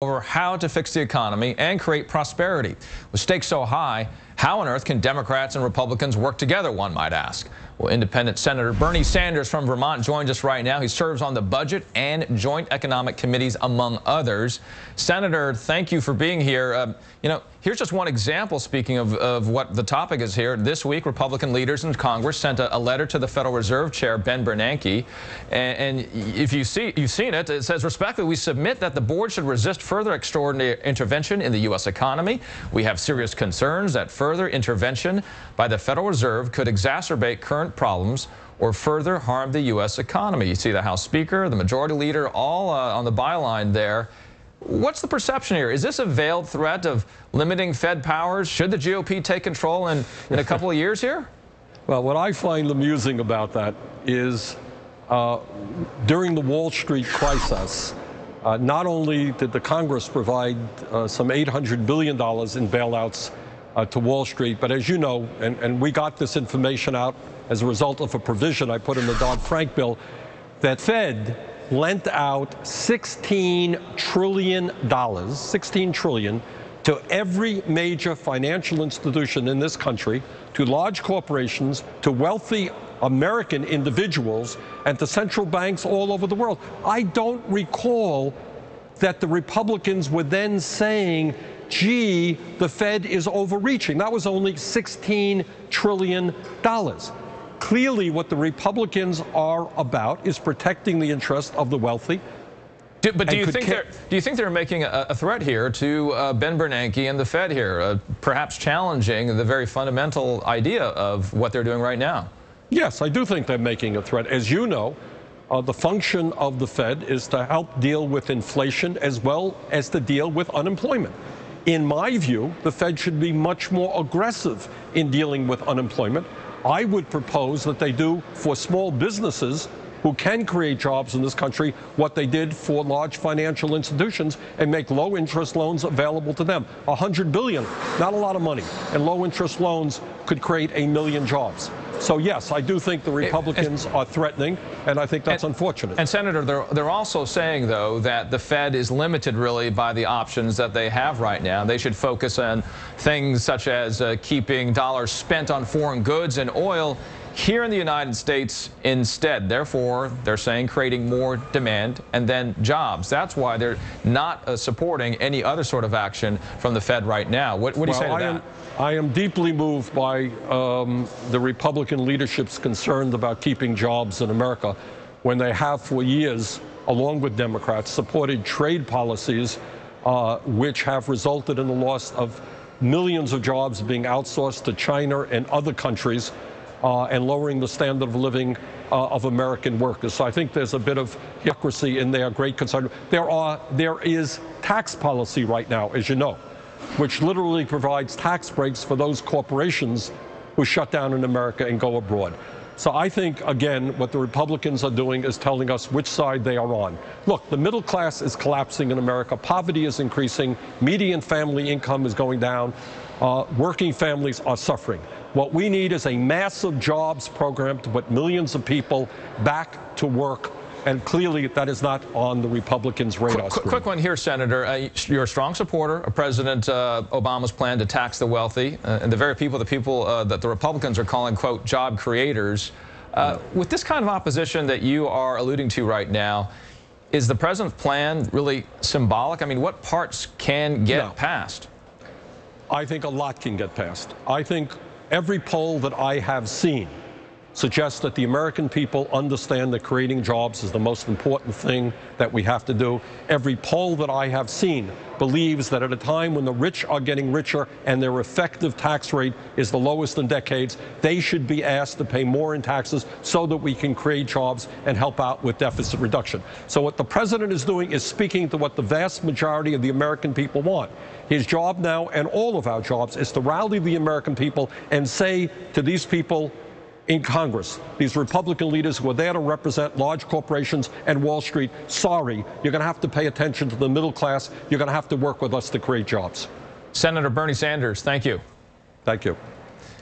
Over how to fix the economy and create prosperity. With stakes so high, how on earth can Democrats and Republicans work together, one might ask? Well, independent Senator Bernie Sanders from Vermont joins us right now. He serves on the Budget and Joint Economic Committees, among others. Senator, thank you for being here. Here's just one example, speaking of what the topic is here. This week, Republican leaders in Congress sent a letter to the Federal Reserve Chair, Ben Bernanke. And if you've seen it, it says, respectfully, we submit that the board should resist further extraordinary intervention in the U.S. economy. We have serious concerns that further intervention by the Federal Reserve could exacerbate current problems or further harm the U.S. economy. You see the House Speaker, the Majority Leader, all on the byline there. What's the perception here? Is this a veiled threat of limiting Fed powers? Should the GOP take control in a couple of years here? Well, what I find amusing about that is during the Wall Street crisis, not only did the Congress provide some $800 billion in bailouts to Wall Street, but as you know, and we got this information out as a result of a provision I put in the Dodd-Frank bill, that Fed lent out $16 trillion to every major financial institution in this country, to large corporations, to wealthy American individuals, and to central banks all over the world. I don't recall that the Republicans were then saying, gee, the Fed is overreaching. That was only $16 trillion. Clearly, what the Republicans are about is protecting the interest of the wealthy. But do you think they're making a threat here to Ben Bernanke and the Fed here, perhaps challenging the very fundamental idea of what they're doing right now? Yes, I do think they're making a threat. As you know, the function of the Fed is to help deal with inflation as well as to deal with unemployment. In my view, the Fed should be much more aggressive in dealing with unemployment. I would propose that they do for small businesses who can create jobs in this country what they did for large financial institutions and make low-interest loans available to them. $100 billion, not a lot of money, and low-interest loans could create 1 million jobs. So, yes, I do think the Republicans are threatening, and I think that's unfortunate. And, Senator, they're also saying, though, that the Fed is limited, really, by the options that they have right now. They should focus on things such as keeping dollars spent on foreign goods and oil here in the United States instead. Therefore, they're saying creating more demand and then jobs. That's why they're not supporting any other sort of action from the Fed right now. What do you say to that? I am deeply moved by the Republican leadership's concern about keeping jobs in America when they have for years, along with Democrats, supported trade policies which have resulted in the loss of millions of jobs being outsourced to China and other countries and lowering the standard of living of American workers. So I think there's a bit of hypocrisy in their great concern. There is tax policy right now, as you know, which literally provides tax breaks for those corporations who shut down in America and go abroad. So I think, again, what the Republicans are doing is telling us which side they are on. Look, the middle class is collapsing in America. Poverty is increasing. Median family income is going down. Working families are suffering. What we need is a massive jobs program to put millions of people back to work. And clearly, that is not on the Republicans' radar screen. Quick one here, Senator. You're a strong supporter of President Obama's plan to tax the wealthy and the very people that the Republicans are calling, quote, job creators. With this kind of opposition that you are alluding to right now, is the president's plan really symbolic? I mean, what parts can get passed? I think a lot can get passed. I think every poll that I have seen suggests that the American people understand that creating jobs is the most important thing that we have to do. Every poll that I have seen believes that at a time when the rich are getting richer and their effective tax rate is the lowest in decades, they should be asked to pay more in taxes so that we can create jobs and help out with deficit reduction. So what the president is doing is speaking to what the vast majority of the American people want. His job now, and all of our jobs, is to rally the American people and say to these people in Congress, these Republican leaders who are there to represent large corporations and Wall Street, sorry, you're going to have to pay attention to the middle class. You're going to have to work with us to create jobs. Senator Bernie Sanders, thank you. Thank you.